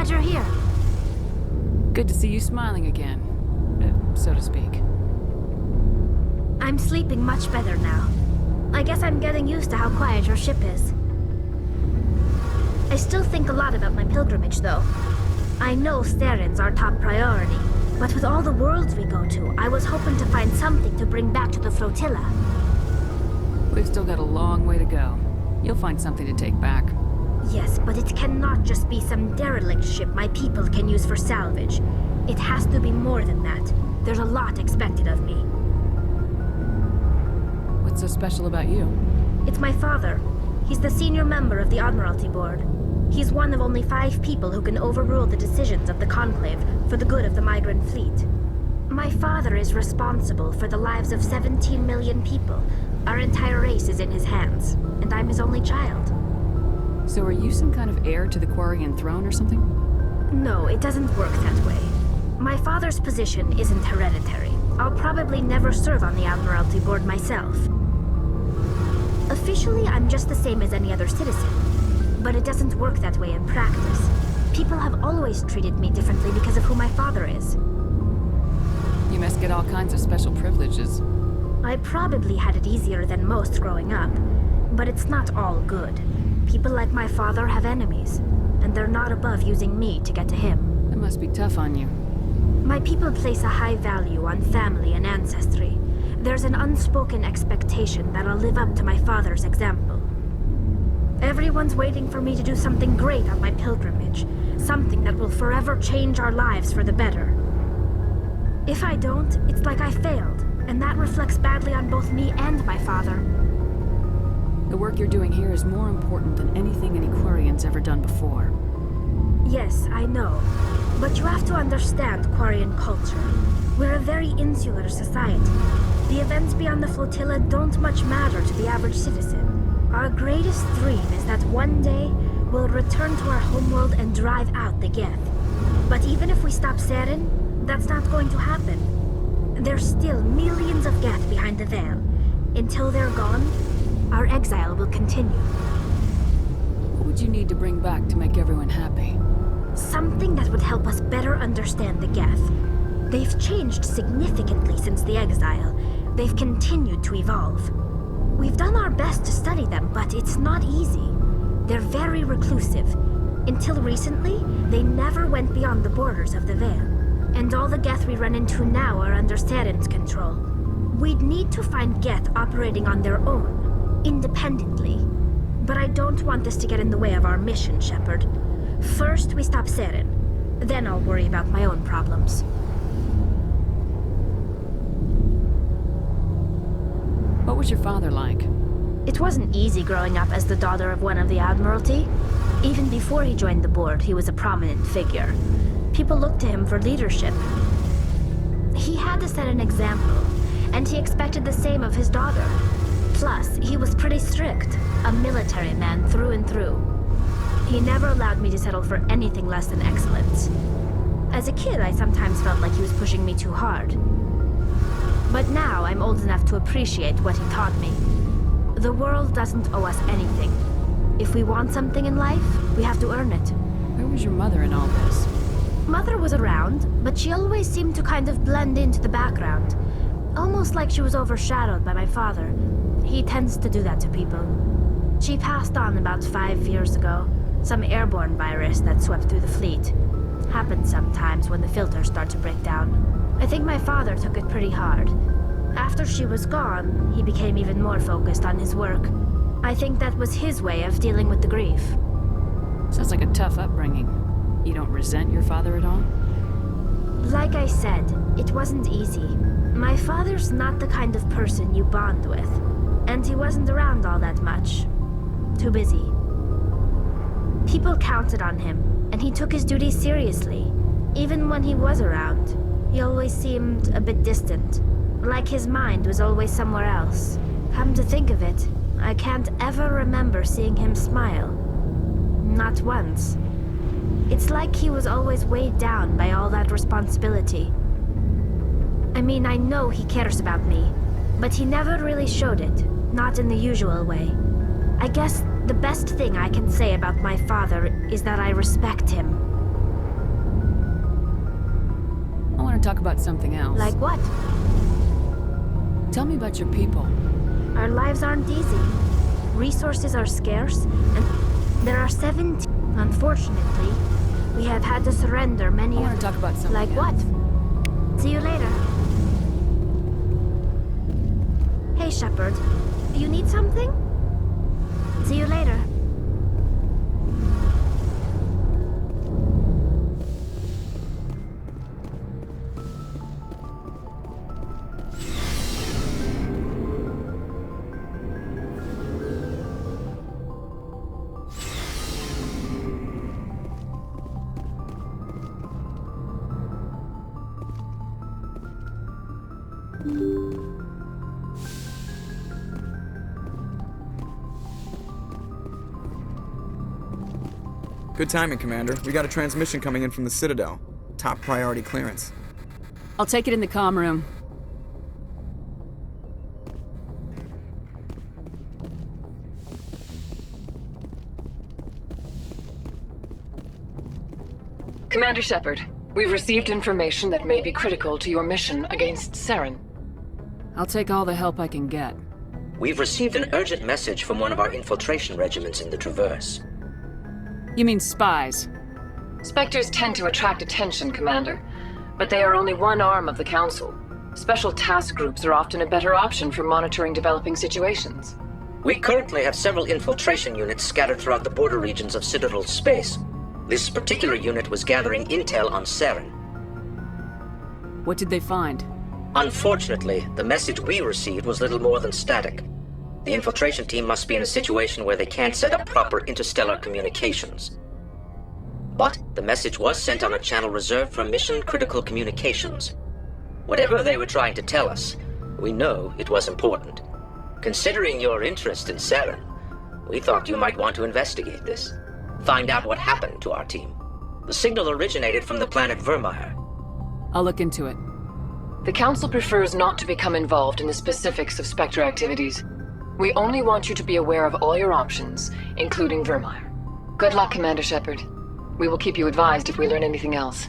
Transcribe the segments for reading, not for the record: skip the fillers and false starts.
glad you're here. Good to see you smiling again, so to speak. I'm sleeping much better now. I guess I'm getting used to how quiet your ship is. I still think a lot about my pilgrimage, though. I know Steren's our top priority, but with all the worlds we go to, I was hoping to find something to bring back to the flotilla. We've still got a long way to go. You'll find something to take back. Yes, but it cannot just be some derelict ship my people can use for salvage. It has to be more than that. There's a lot expected of me. What's so special about you? It's my father. He's the senior member of the Admiralty Board. He's one of only 5 people who can overrule the decisions of the Conclave for the good of the migrant fleet. My father is responsible for the lives of 17 million people. Our entire race is in his hands, and I'm his only child. So are you some kind of heir to the Quarian throne or something? No, it doesn't work that way. My father's position isn't hereditary. I'll probably never serve on the Admiralty Board myself. Officially, I'm just the same as any other citizen. But it doesn't work that way in practice. People have always treated me differently because of who my father is. You must get all kinds of special privileges. I probably had it easier than most growing up, but it's not all good. People like my father have enemies, and they're not above using me to get to him. That must be tough on you. My people place a high value on family and ancestry. There's an unspoken expectation that I'll live up to my father's example. Everyone's waiting for me to do something great on my pilgrimage, something that will forever change our lives for the better. If I don't, it's like I failed, and that reflects badly on both me and my father. The work you're doing here is more important than anything any Quarian's ever done before. Yes, I know. But you have to understand Quarian culture. We're a very insular society. The events beyond the flotilla don't much matter to the average citizen. Our greatest dream is that one day we'll return to our homeworld and drive out the Geth. But even if we stop Seren, that's not going to happen. There's still millions of Geth behind the veil. Until they're gone, our exile will continue. What would you need to bring back to make everyone happy? Something that would help us better understand the Geth. They've changed significantly since the exile. They've continued to evolve. We've done our best to study them, but it's not easy. They're very reclusive. Until recently, they never went beyond the borders of the Veil. And all the Geth we run into now are under Seren's control. We'd need to find Geth operating on their own, independently. But I don't want this to get in the way of our mission, Shepard. First, we stop Seren. Then I'll worry about my own problems. What was your father like? It wasn't easy growing up as the daughter of one of the Admiralty. Even before he joined the board, he was a prominent figure. People looked to him for leadership. He had to set an example, and he expected the same of his daughter. Plus, he was pretty strict, a military man through and through. He never allowed me to settle for anything less than excellence. As a kid, I sometimes felt like he was pushing me too hard. But now I'm old enough to appreciate what he taught me. The world doesn't owe us anything. If we want something in life, we have to earn it. Where was your mother in all this? Mother was around, but she always seemed to kind of blend into the background. Almost like she was overshadowed by my father. He tends to do that to people. She passed on about 5 years ago. Some airborne virus that swept through the fleet. Happens sometimes when the filters start to break down. I think my father took it pretty hard. After she was gone, he became even more focused on his work. I think that was his way of dealing with the grief. Sounds like a tough upbringing. You don't resent your father at all? Like I said, it wasn't easy. My father's not the kind of person you bond with. And he wasn't around all that much. Too busy. People counted on him, and he took his duties seriously. Even when he was around, he always seemed a bit distant. Like his mind was always somewhere else. Come to think of it, I can't ever remember seeing him smile. Not once. It's like he was always weighed down by all that responsibility. I mean, I know he cares about me, but he never really showed it, not in the usual way. I guess the best thing I can say about my father is that I respect him. want to talk about something else. Like what? Tell me about your people. Our lives aren't easy. Resources are scarce, and there are 17. Unfortunately, we have had to surrender many I of want to talk about something Like what? else. See you later. Hey, Shepard. Do you need something? See you later. Good timing, Commander. We got a transmission coming in from the Citadel. Top priority clearance. I'll take it in the comm room. Commander Shepard, we've received information that may be critical to your mission against Saren. I'll take all the help I can get. We've received an urgent message from one of our infiltration regiments in the Traverse. You mean spies? Spectres tend to attract attention, Commander, but they are only one arm of the Council. Special task groups are often a better option for monitoring developing situations. We currently have several infiltration units scattered throughout the border regions of Citadel space. This particular unit was gathering intel on Saren. What did they find? Unfortunately, the message we received was little more than static. The infiltration team must be in a situation where they can't set up proper interstellar communications. But the message was sent on a channel reserved for mission-critical communications. Whatever they were trying to tell us, we know it was important. Considering your interest in Saren, we thought you might want to investigate this. Find out what happened to our team. The signal originated from the planet Vermeer. I'll look into it. The Council prefers not to become involved in the specifics of Spectre activities. We only want you to be aware of all your options, including Vermeer. Good luck, Commander Shepard. We will keep you advised if we learn anything else.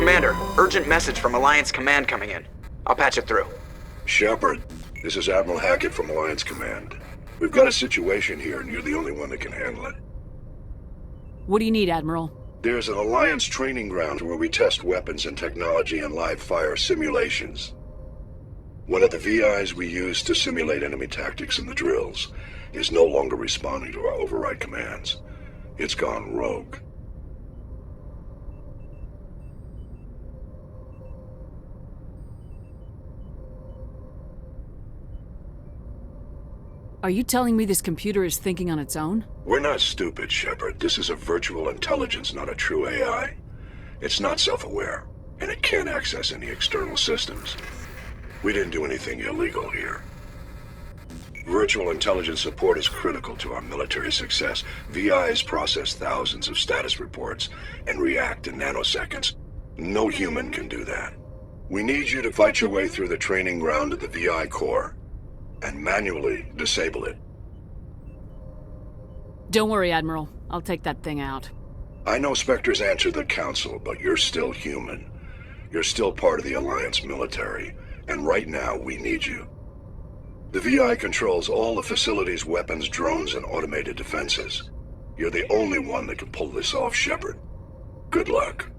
Commander, urgent message from Alliance Command coming in. I'll patch it through. Shepard, this is Admiral Hackett from Alliance Command. We've got a situation here, and you're the only one that can handle it. What do you need, Admiral? There's an Alliance training ground where we test weapons and technology in live fire simulations. One of the VIs we use to simulate enemy tactics in the drills is no longer responding to our override commands. It's gone rogue. Are you telling me this computer is thinking on its own? We're not stupid, Shepard. This is a virtual intelligence, not a true AI. It's not self-aware, and it can't access any external systems. We didn't do anything illegal here. Virtual intelligence support is critical to our military success. VIs process thousands of status reports and react in nanoseconds. No human can do that. We need you to fight your way through the training ground of the VI core and manually disable it. Don't worry, Admiral. I'll take that thing out. I know Spectres answer the Council, but you're still human. You're still part of the Alliance military, and right now we need you. The VI controls all the facility's weapons, drones, and automated defenses. You're the only one that can pull this off, Shepard. Good luck.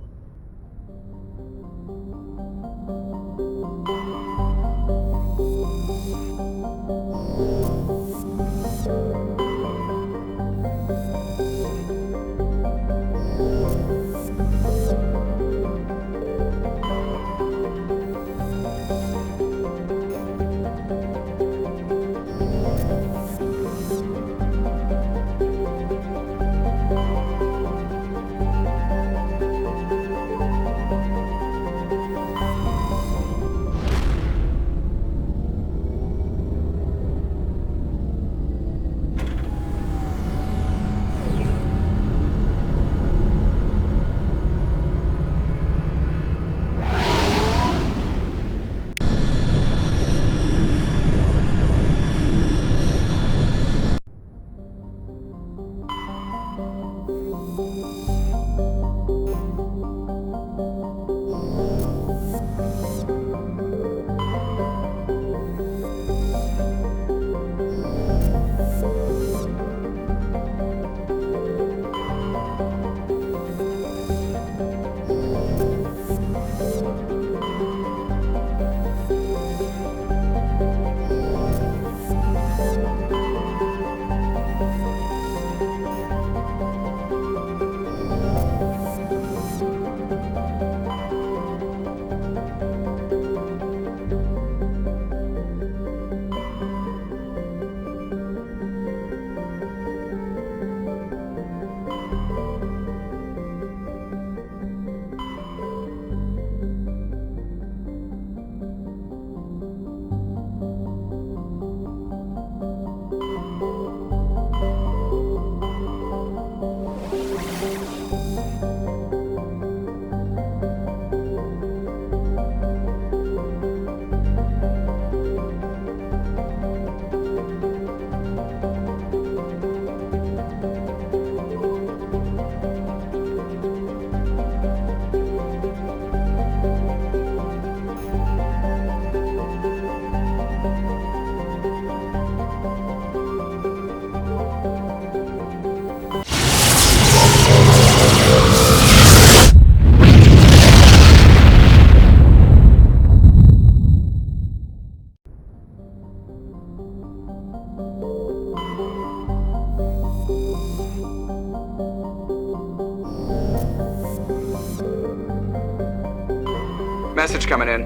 Message coming in.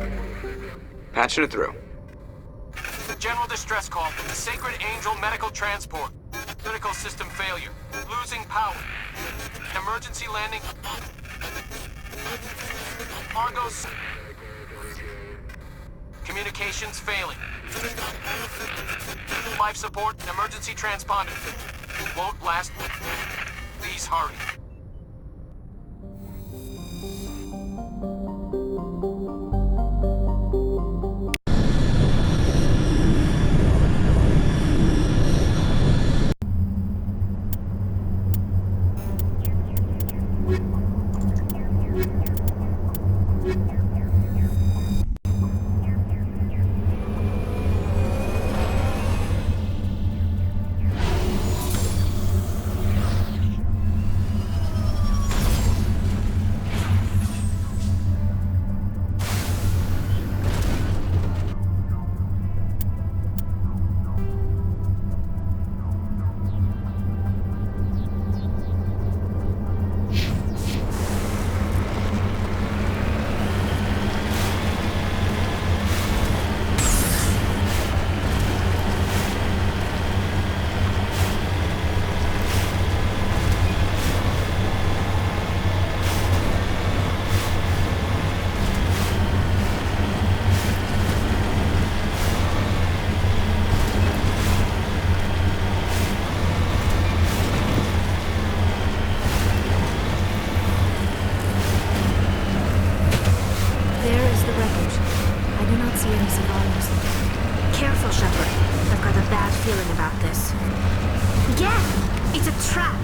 Patching it through. General distress call from the Sacred Angel Medical Transport. Critical system failure. Losing power. Emergency landing. Argos. Communications failing. Life support and emergency transponder. Won't last. Please hurry. Careful, Shepard. I've got a bad feeling about this. Yeah! It's a trap!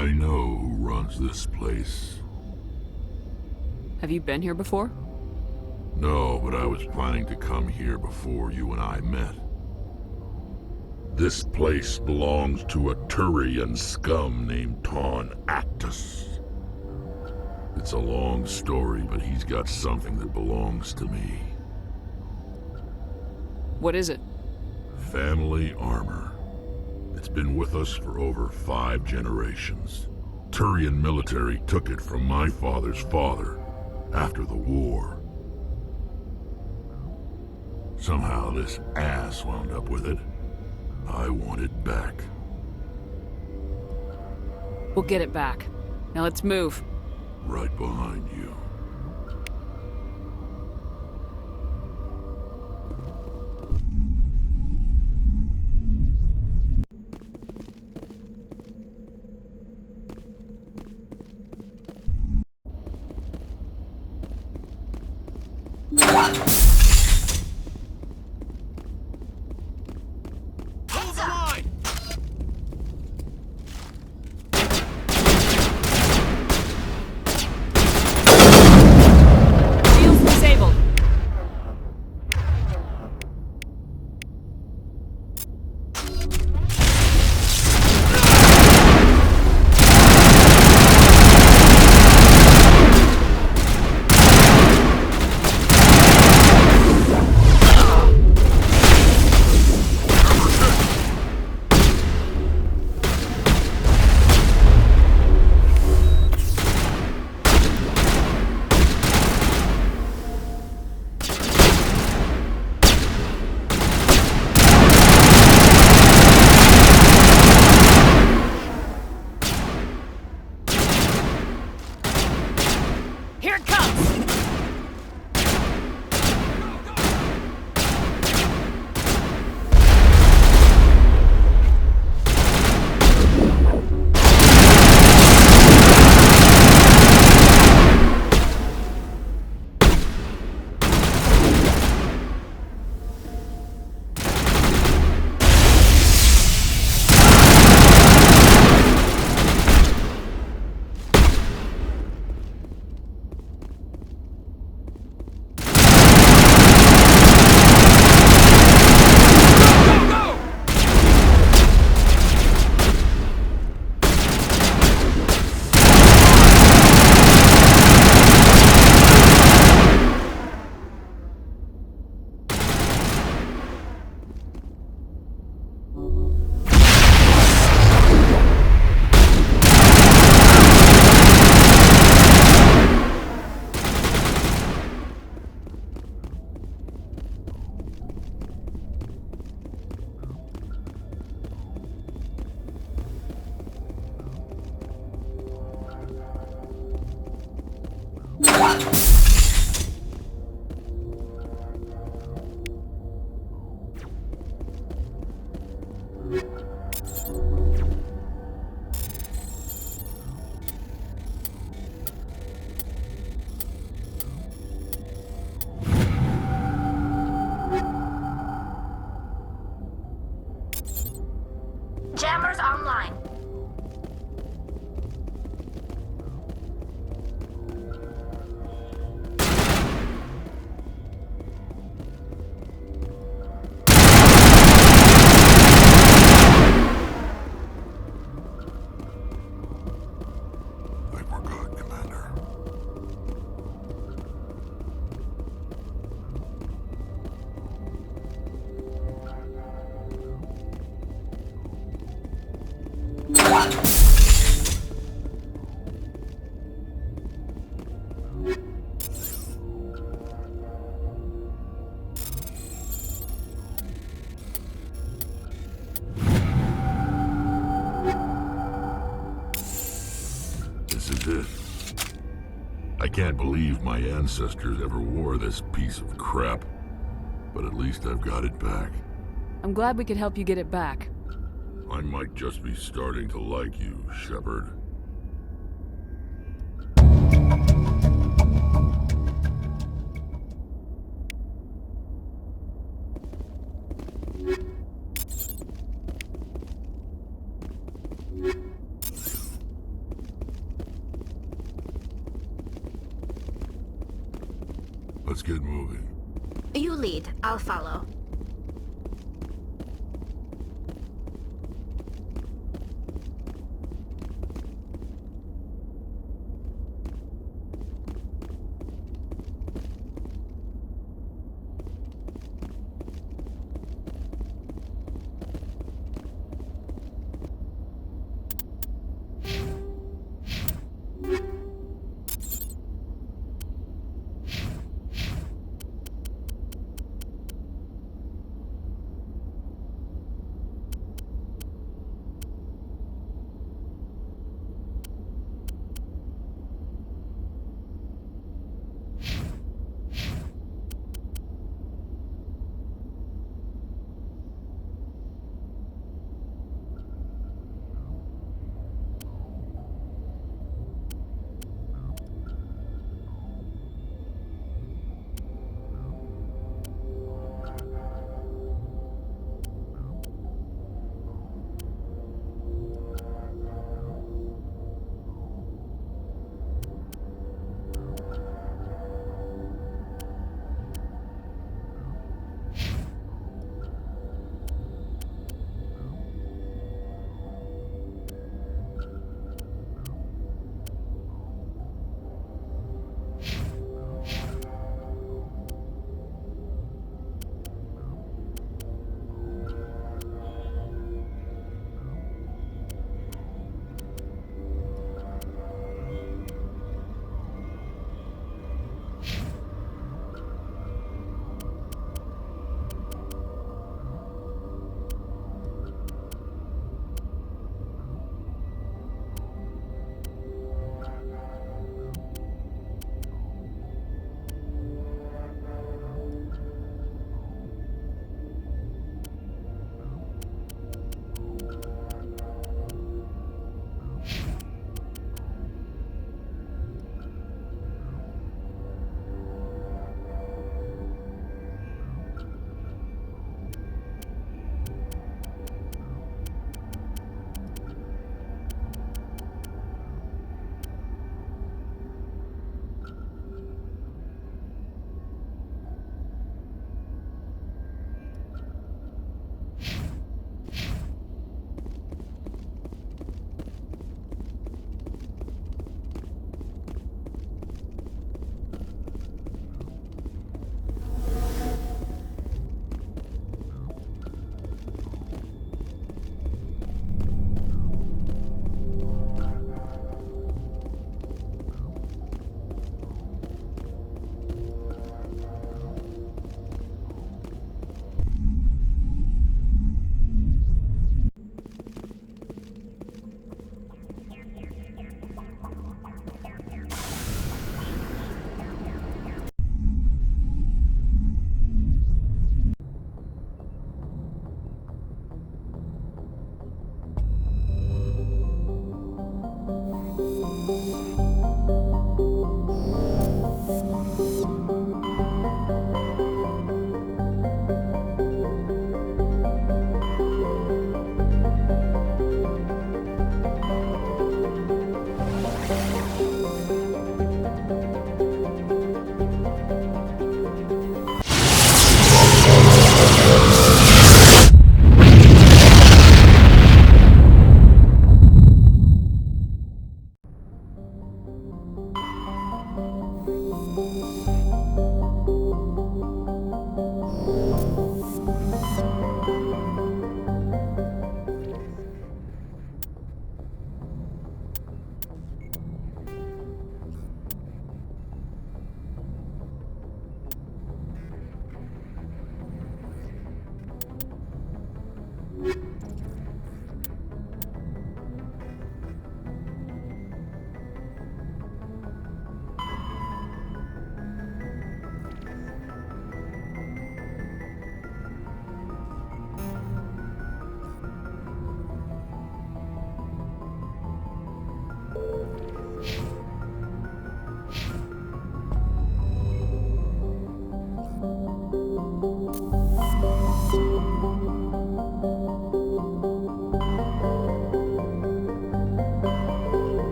I know who runs this place. Have you been here before? No, but I was planning to come here before you and I met. This place belongs to a Turian scum named Ton Actus. It's a long story, but he's got something that belongs to me. What is it? Family armor. It's been with us for over 5 generations. Turian military took it from my father's father after the war. Somehow this ass wound up with it. I want it back. We'll get it back. Now let's move. Right behind you. Hold the line! Shields disabled. Here it comes! Jammers online. I think we're good, Commander. This is it. I can't believe my ancestors ever wore this piece of crap, but at least I've got it back. I'm glad we could help you get it back. I might just be starting to like you, Shepard. Let's get moving. You lead. I'll follow.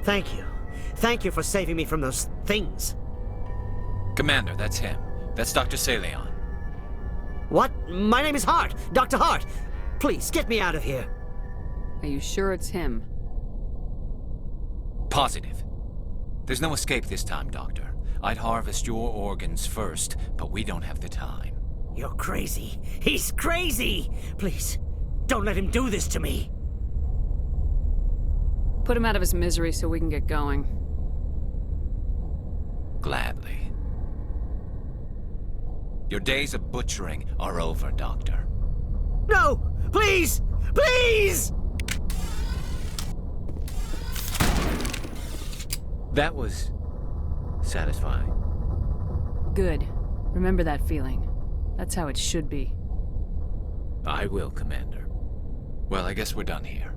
Thank you. Thank you for saving me from those things. Commander, that's him. That's Dr. Saleon. What? My name is Hart. Dr. Hart. Please, get me out of here. Are you sure it's him? Positive. There's no escape this time, Doctor. I'd harvest your organs first, but we don't have the time. You're crazy. He's crazy! Please, don't let him do this to me. Put him out of his misery so we can get going. Gladly. Your days of butchering are over, Doctor. No! Please! Please! That was satisfying. Good. Remember that feeling. That's how it should be. I will, Commander. Well, I guess we're done here.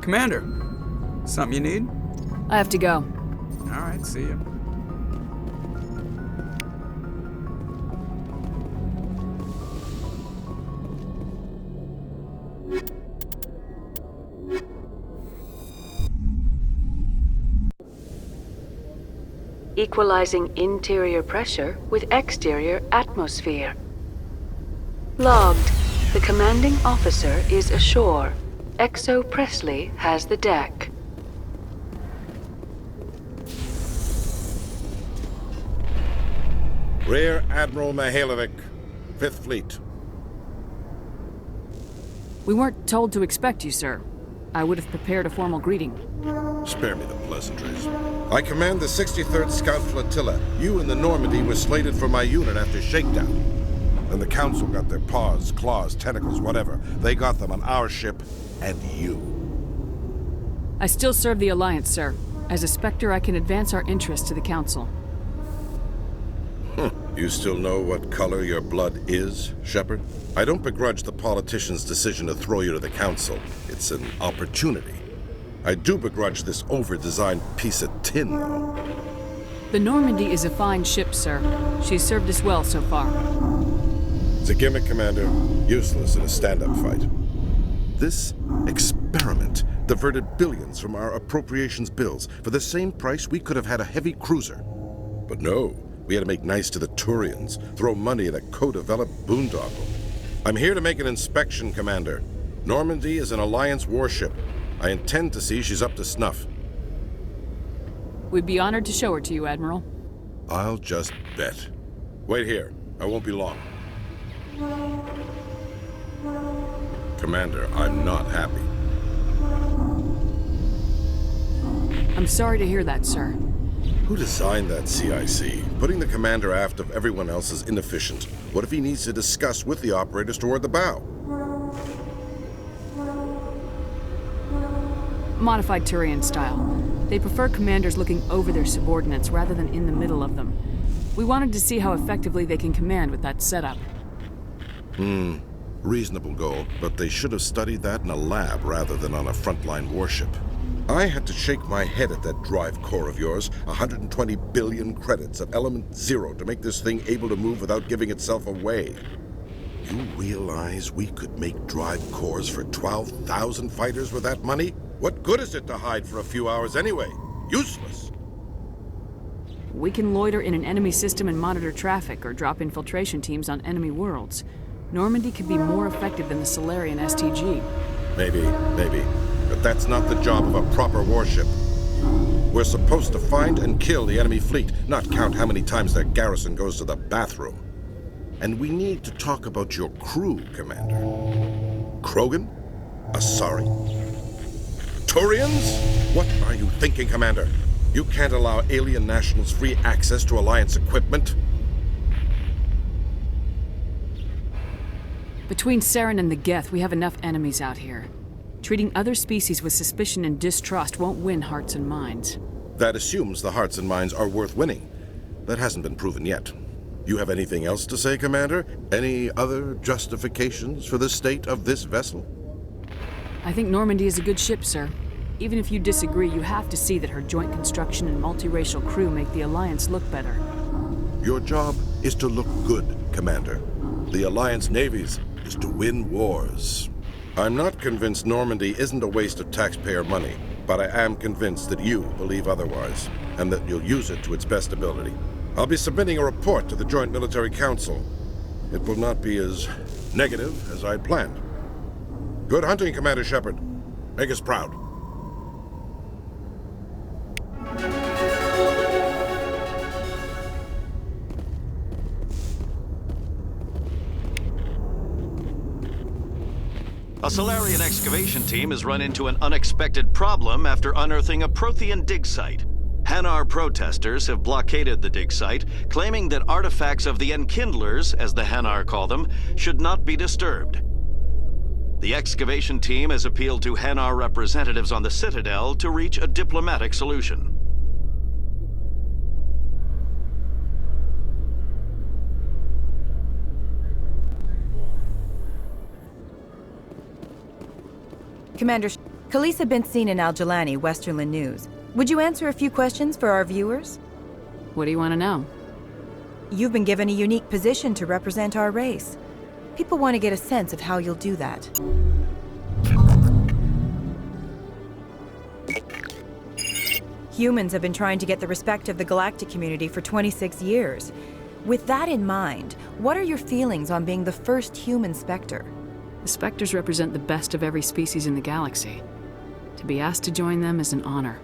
Commander, something you need? I have to go. All right, see you. Equalizing interior pressure with exterior atmosphere. Logged. The commanding officer is ashore. Exo Presley has the deck. Rear Admiral Mihailovic, 5th Fleet. We weren't told to expect you, sir. I would have prepared a formal greeting. Spare me the pleasantries. I command the 63rd Scout Flotilla. You and the Normandy were slated for my unit after shakedown. Then the Council got their paws, claws, tentacles, whatever. They got them on our ship, and you. I still serve the Alliance, sir. As a Spectre, I can advance our interests to the Council. You still know what color your blood is, Shepard? I don't begrudge the politician's decision to throw you to the Council. It's an opportunity. I do begrudge this over-designed piece of tin, though. The Normandy is a fine ship, sir. She's served us well so far. It's a gimmick, Commander. Useless in a stand-up fight. This experiment diverted billions from our appropriations bills. For the same price, we could have had a heavy cruiser. But no, we had to make nice to the Turians, throw money at a co-developed boondoggle. I'm here to make an inspection, Commander. Normandy is an Alliance warship. I intend to see she's up to snuff. We'd be honored to show her to you, Admiral. I'll just bet. Wait here. I won't be long. Commander, I'm not happy. I'm sorry to hear that, sir. Who designed that CIC? Putting the commander aft of everyone else is inefficient. What if he needs to discuss with the operators toward the bow? Modified Turian style. They prefer commanders looking over their subordinates rather than in the middle of them. We wanted to see how effectively they can command with that setup. Reasonable goal, but they should have studied that in a lab rather than on a frontline warship. I had to shake my head at that drive core of yours. 120 billion credits of element 0 to make this thing able to move without giving itself away. You realize we could make drive cores for 12,000 fighters with that money? What good is it to hide for a few hours anyway? Useless. We can loiter in an enemy system and monitor traffic, or drop infiltration teams on enemy worlds. Normandy could be more effective than the Solarian STG. Maybe. But that's not the job of a proper warship. We're supposed to find and kill the enemy fleet, not count how many times their garrison goes to the bathroom. And we need to talk about your crew, Commander. Krogan? Asari? Turians? What are you thinking, Commander? You can't allow alien nationals free access to Alliance equipment? Between Saren and the Geth, we have enough enemies out here. Treating other species with suspicion and distrust won't win hearts and minds. That assumes the hearts and minds are worth winning. That hasn't been proven yet. You have anything else to say, Commander? Any other justifications for the state of this vessel? I think Normandy is a good ship, sir. Even if you disagree, you have to see that her joint construction and multiracial crew make the Alliance look better. Your job is to look good, Commander. The Alliance navies is to win wars. I'm not convinced Normandy isn't a waste of taxpayer money, but I am convinced that you believe otherwise, and that you'll use it to its best ability. I'll be submitting a report to the Joint Military Council. It will not be as negative as I'd planned. Good hunting, Commander Shepard. Make us proud. A Solarian excavation team has run into an unexpected problem after unearthing a Prothean dig site. Hanar protesters have blockaded the dig site, claiming that artifacts of the Enkindlers, as the Hanar call them, should not be disturbed. The excavation team has appealed to Hanar representatives on the Citadel to reach a diplomatic solution. Commander, Khalisah bint Sinan Al-Jalani, Westerland News. Would you answer a few questions for our viewers? What do you want to know? You've been given a unique position to represent our race. People want to get a sense of how you'll do that. Humans have been trying to get the respect of the galactic community for 26 years. With that in mind, what are your feelings on being the first human Spectre? The Spectres represent the best of every species in the galaxy. To be asked to join them is an honor.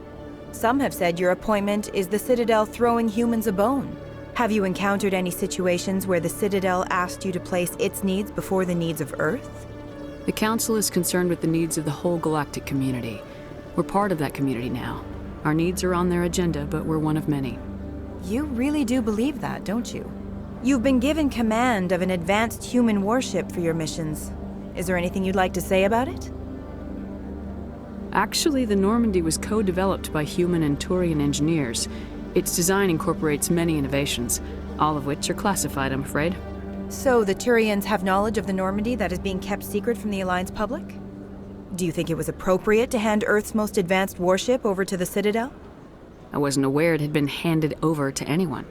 Some have said your appointment is the Citadel throwing humans a bone. Have you encountered any situations where the Citadel asked you to place its needs before the needs of Earth? The Council is concerned with the needs of the whole galactic community. We're part of that community now. Our needs are on their agenda, but we're one of many. You really do believe that, don't you? You've been given command of an advanced human warship for your missions. Is there anything you'd like to say about it? Actually, the Normandy was co-developed by human and Turian engineers. Its design incorporates many innovations, all of which are classified, I'm afraid. So the Turians have knowledge of the Normandy that is being kept secret from the Alliance public? Do you think it was appropriate to hand Earth's most advanced warship over to the Citadel? I wasn't aware it had been handed over to anyone.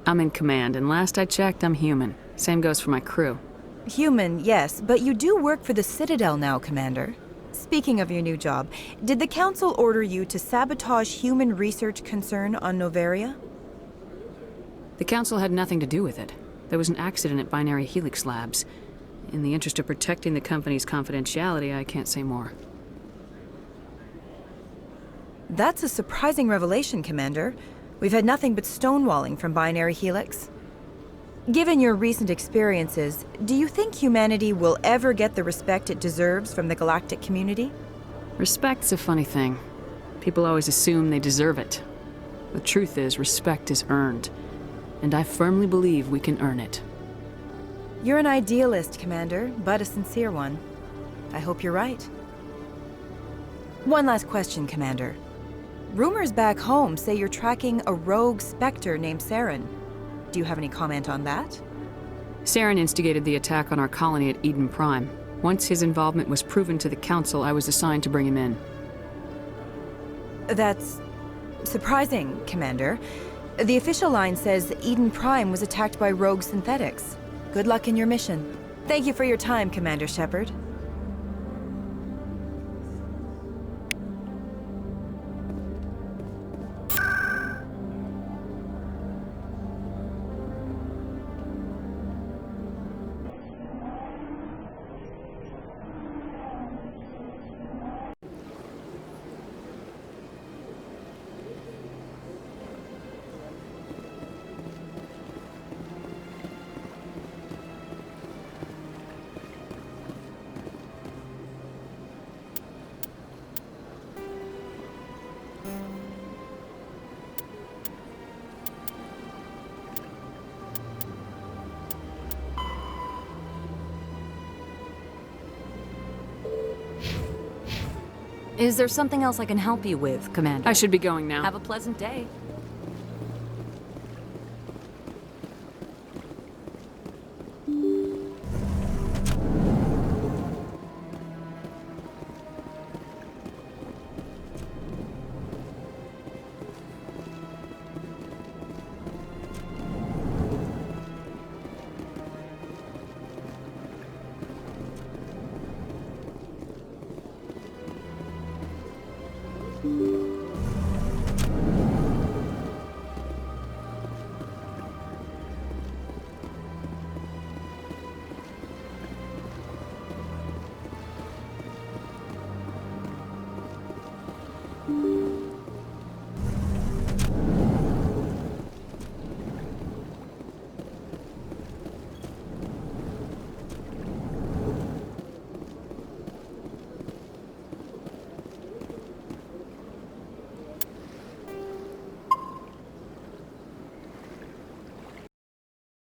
I'm in command, and last I checked, I'm human. Same goes for my crew. Human, yes, but you do work for the Citadel now, Commander. Speaking of your new job, did the Council order you to sabotage human research concern on Noveria? The Council had nothing to do with it. There was an accident at Binary Helix Labs. In the interest of protecting the company's confidentiality, I can't say more. That's a surprising revelation, Commander. We've had nothing but stonewalling from Binary Helix. Given your recent experiences, do you think humanity will ever get the respect it deserves from the galactic community? Respect's a funny thing. People always assume they deserve it. The truth is, respect is earned. And I firmly believe we can earn it. You're an idealist, Commander, but a sincere one. I hope you're right. One last question, Commander. Rumors back home say you're tracking a rogue Spectre named Saren. Do you have any comment on that? Saren instigated the attack on our colony at Eden Prime. Once his involvement was proven to the Council, I was assigned to bring him in. That's surprising, Commander. The official line says Eden Prime was attacked by rogue synthetics. Good luck in your mission. Thank you for your time, Commander Shepard. Is there something else I can help you with, Commander? I should be going now. Have a pleasant day.